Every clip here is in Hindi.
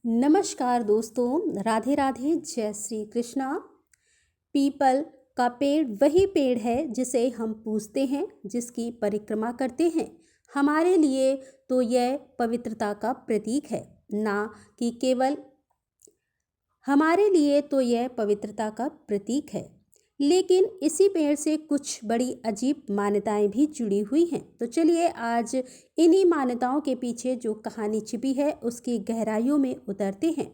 नमस्कार दोस्तों, राधे राधे, जय श्री कृष्णा। पीपल का पेड़ वही पेड़ है जिसे हम पूजते हैं, जिसकी परिक्रमा करते हैं। हमारे लिए तो यह पवित्रता का प्रतीक है, ना कि केवल हमारे लिए तो यह पवित्रता का प्रतीक है। लेकिन इसी पेड़ से कुछ बड़ी अजीब मान्यताएं भी जुड़ी हुई हैं। तो चलिए आज इन्हीं मान्यताओं के पीछे जो कहानी छिपी है उसकी गहराइयों में उतरते हैं।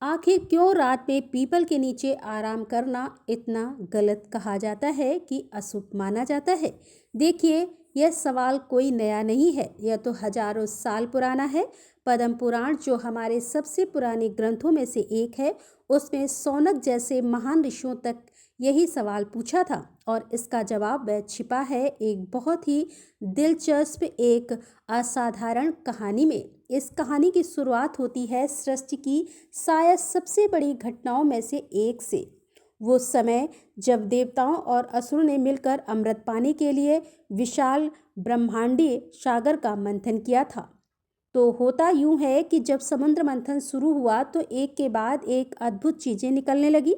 आखिर क्यों रात में पीपल के नीचे आराम करना इतना गलत कहा जाता है कि अशुभ माना जाता है? देखिए, यह सवाल कोई नया नहीं है, यह तो हजारों साल पुराना है। पद्म पुराण, जो हमारे सबसे पुराने ग्रंथों में से एक है, उसमें सौनक जैसे महान ऋषियों तक यही सवाल पूछा था और इसका जवाब वह छिपा है एक बहुत ही दिलचस्प, एक असाधारण कहानी में। इस कहानी की शुरुआत होती है सृष्टि की शायद सबसे बड़ी घटनाओं में से एक से। वो समय जब देवताओं और असुरों ने मिलकर अमृत पाने के लिए विशाल ब्रह्मांडीय सागर का मंथन किया था। तो होता यूं है कि जब समुद्र मंथन शुरू हुआ तो एक के बाद एक अद्भुत चीजें निकलने लगी।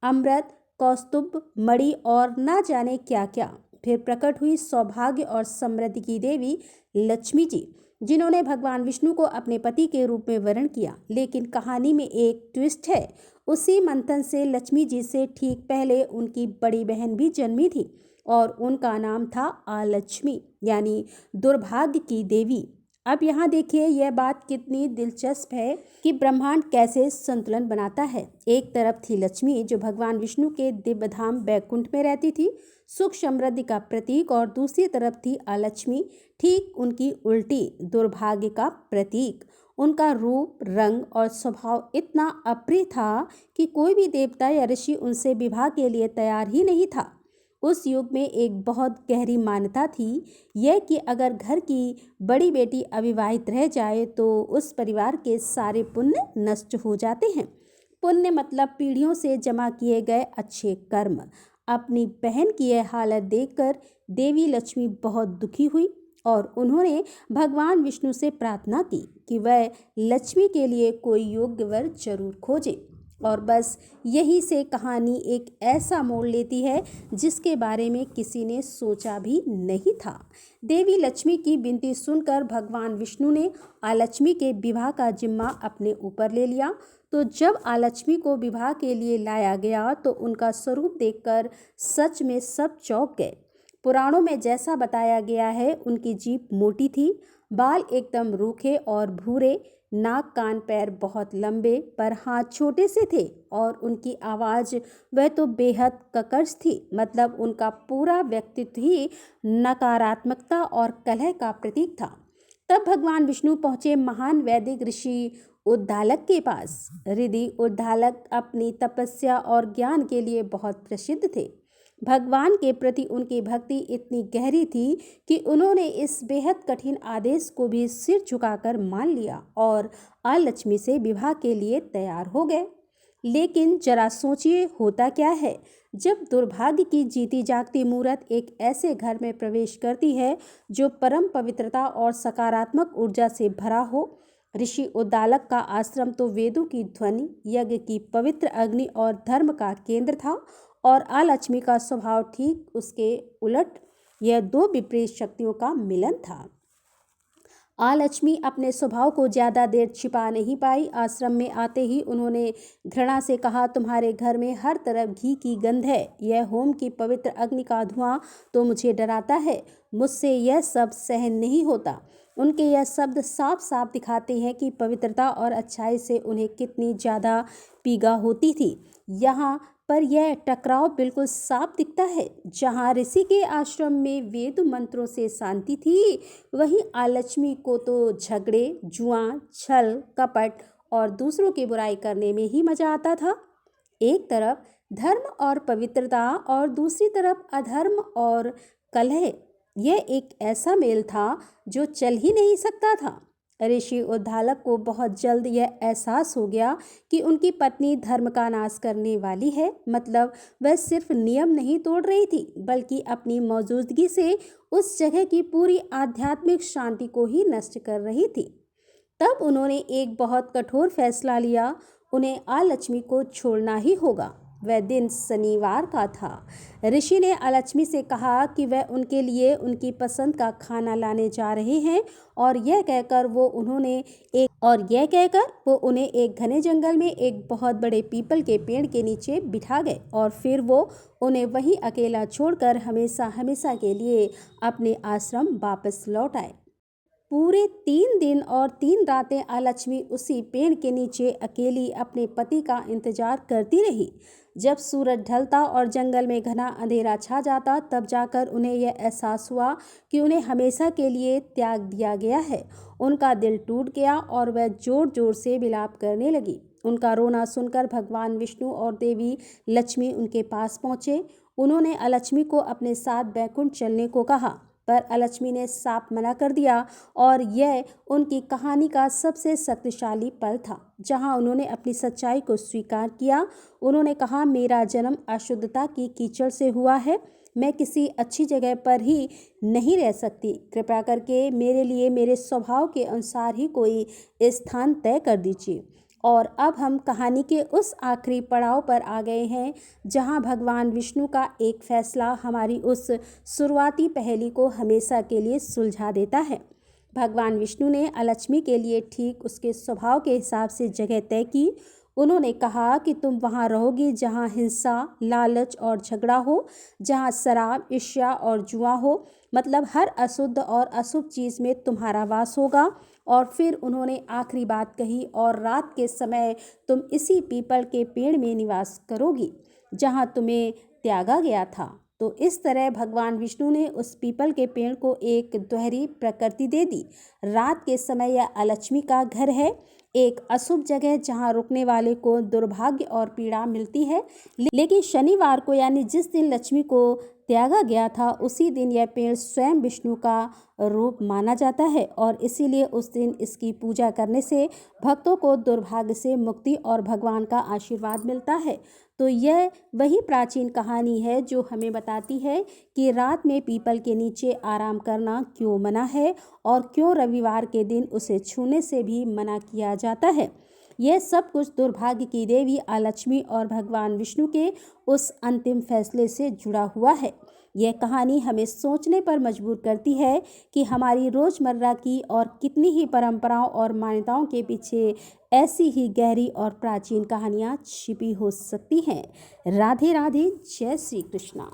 अमृत, कौस्तुभ, मणि और ना जाने क्या क्या। फिर प्रकट हुई सौभाग्य और समृद्धि की देवी लक्ष्मी जी, जिन्होंने भगवान विष्णु को अपने पति के रूप में वर्ण किया। लेकिन कहानी में एक ट्विस्ट है। उसी मंथन से लक्ष्मी जी से ठीक पहले उनकी बड़ी बहन भी जन्मी थी और उनका नाम था आलक्ष्मी, यानी दुर्भाग्य की देवी। अब यहाँ देखिए, यह बात कितनी दिलचस्प है कि ब्रह्मांड कैसे संतुलन बनाता है। एक तरफ थी लक्ष्मी, जो भगवान विष्णु के दिव्य धाम बैकुंठ में रहती थी, सुख समृद्धि का प्रतीक, और दूसरी तरफ थी अलक्ष्मी, ठीक उनकी उल्टी, दुर्भाग्य का प्रतीक। उनका रूप, रंग और स्वभाव इतना अप्रिय था कि कोई भी देवता या ऋषि उनसे विवाह के लिए तैयार ही नहीं था। उस युग में एक बहुत गहरी मान्यता थी, यह कि अगर घर की बड़ी बेटी अविवाहित रह जाए तो उस परिवार के सारे पुण्य नष्ट हो जाते हैं। पुण्य मतलब पीढ़ियों से जमा किए गए अच्छे कर्म। अपनी बहन की यह हालत देखकर देवी लक्ष्मी बहुत दुखी हुई और उन्होंने भगवान विष्णु से प्रार्थना की कि वह लक्ष्मी के लिए कोई योग्य वर जरूर खोजे। और बस यही से कहानी एक ऐसा मोड़ लेती है जिसके बारे में किसी ने सोचा भी नहीं था। देवी लक्ष्मी की विनती सुनकर भगवान विष्णु ने आलक्ष्मी के विवाह का जिम्मा अपने ऊपर ले लिया। तो जब आलक्ष्मी को विवाह के लिए लाया गया तो उनका स्वरूप देखकर सच में सब चौंक गए। पुराणों में जैसा बताया गया है, उनकी जीभ मोटी थी, बाल एकदम रूखे और भूरे, नाक कान पैर बहुत लंबे पर हाथ छोटे से थे, और उनकी आवाज़ वह तो बेहद कर्कश थी। मतलब उनका पूरा व्यक्तित्व ही नकारात्मकता और कलह का प्रतीक था। तब भगवान विष्णु पहुँचे महान वैदिक ऋषि उद्दालक के पास। ऋषि उद्दालक अपनी तपस्या और ज्ञान के लिए बहुत प्रसिद्ध थे। भगवान के प्रति उनकी भक्ति इतनी गहरी थी कि उन्होंने इस बेहद कठिन आदेश को भी सिर झुकाकर मान लिया और आलक्ष्मी से विवाह के लिए तैयार हो गए। लेकिन जरा सोचिए, होता क्या है जब दुर्भाग्य की जीती जागती मूरत एक ऐसे घर में प्रवेश करती है जो परम पवित्रता और सकारात्मक ऊर्जा से भरा हो। ऋषि उद्दालक का आश्रम तो वेदों की ध्वनि, यज्ञ की पवित्र अग्नि और धर्म का केंद्र था, और आलक्ष्मी का स्वभाव ठीक उसके उलट, यह दो विपरीत शक्तियों का मिलन था। आलक्ष्मी अपने स्वभाव को ज़्यादा देर छिपा नहीं पाई। आश्रम में आते ही उन्होंने घृणा से कहा, तुम्हारे घर में हर तरफ घी की गंध है, यह होम की पवित्र अग्नि का धुआं तो मुझे डराता है, मुझसे यह सब सहन नहीं होता। उनके यह शब्द साफ साफ दिखाते हैं कि पवित्रता और अच्छाई से उन्हें कितनी ज़्यादा पीड़ा होती थी। यहाँ पर यह टकराव बिल्कुल साफ दिखता है। जहाँ ऋषि के आश्रम में वेद मंत्रों से शांति थी, वहीं आलक्ष्मी को तो झगड़े, जुआ, छल, कपट और दूसरों की बुराई करने में ही मजा आता था। एक तरफ धर्म और पवित्रता और दूसरी तरफ अधर्म और कलह, यह एक ऐसा मेल था जो चल ही नहीं सकता था। ऋषि उद्दालक को बहुत जल्द यह एहसास हो गया कि उनकी पत्नी धर्म का नाश करने वाली है। मतलब वह सिर्फ नियम नहीं तोड़ रही थी, बल्कि अपनी मौजूदगी से उस जगह की पूरी आध्यात्मिक शांति को ही नष्ट कर रही थी। तब उन्होंने एक बहुत कठोर फैसला लिया, उन्हें अलक्ष्मी को छोड़ना ही होगा। वह दिन शनिवार का था। ऋषि ने अलक्ष्मी से कहा कि वह उनके लिए उनकी पसंद का खाना लाने जा रहे हैं और यह कहकर वो उन्हें एक घने जंगल में एक बहुत बड़े पीपल के पेड़ के नीचे बिठा गए और फिर वो उन्हें वहीं अकेला छोड़कर हमेशा हमेशा के लिए अपने आश्रम वापस लौट आए। पूरे 3 दिन और 3 रातें अलक्ष्मी उसी पेड़ के नीचे अकेली अपने पति का इंतजार करती रही। जब सूरज ढलता और जंगल में घना अंधेरा छा जाता, तब जाकर उन्हें यह एहसास हुआ कि उन्हें हमेशा के लिए त्याग दिया गया है। उनका दिल टूट गया और वह जोर जोर से विलाप करने लगी। उनका रोना सुनकर भगवान विष्णु और देवी लक्ष्मी उनके पास पहुँचे। उन्होंने अलक्ष्मी को अपने साथ बैकुंठ चलने को कहा, पर अलक्ष्मी ने साफ मना कर दिया और यह उनकी कहानी का सबसे शक्तिशाली पल था जहां उन्होंने अपनी सच्चाई को स्वीकार किया। उन्होंने कहा, मेरा जन्म अशुद्धता की कीचड़ से हुआ है। मैं किसी अच्छी जगह पर ही नहीं रह सकती। कृपया करके मेरे लिए मेरे स्वभाव के अनुसार ही कोई स्थान तय कर दीजिए। और अब हम कहानी के उस आखिरी पड़ाव पर आ गए हैं जहां भगवान विष्णु का एक फैसला हमारी उस शुरुआती पहेली को हमेशा के लिए सुलझा देता है। भगवान विष्णु ने अलक्ष्मी के लिए ठीक उसके स्वभाव के हिसाब से जगह तय की। उन्होंने कहा कि तुम वहाँ रहोगी जहाँ हिंसा, लालच और झगड़ा हो, जहाँ शराब, ईर्ष्या और जुआ हो, मतलब हर अशुद्ध और अशुभ चीज़ में तुम्हारा वास होगा। और फिर उन्होंने आखिरी बात कही, और रात के समय तुम इसी पीपल के पेड़ में निवास करोगी जहाँ तुम्हें त्यागा गया था। तो इस तरह भगवान विष्णु ने उस पीपल के पेड़ को एक दोहरी प्रकृति दे दी। रात के समय यह अलक्ष्मी का घर है, एक अशुभ जगह जहाँ रुकने वाले को दुर्भाग्य और पीड़ा मिलती है। लेकिन शनिवार को, यानी जिस दिन लक्ष्मी को त्यागा गया था, उसी दिन यह पेड़ स्वयं विष्णु का रूप माना जाता है और इसीलिए उस दिन इसकी पूजा करने से भक्तों को दुर्भाग्य से मुक्ति और भगवान का आशीर्वाद मिलता है। तो यह वही प्राचीन कहानी है जो हमें बताती है कि रात में पीपल के नीचे आराम करना क्यों मना है और क्यों रविवार के दिन उसे छूने से भी मना किया जाता है। यह सब कुछ दुर्भाग्य की देवी अलक्ष्मी और भगवान विष्णु के उस अंतिम फैसले से जुड़ा हुआ है। यह कहानी हमें सोचने पर मजबूर करती है कि हमारी रोज़मर्रा की और कितनी ही परंपराओं और मान्यताओं के पीछे ऐसी ही गहरी और प्राचीन कहानियाँ छिपी हो सकती हैं। राधे राधे, जय श्री कृष्णा।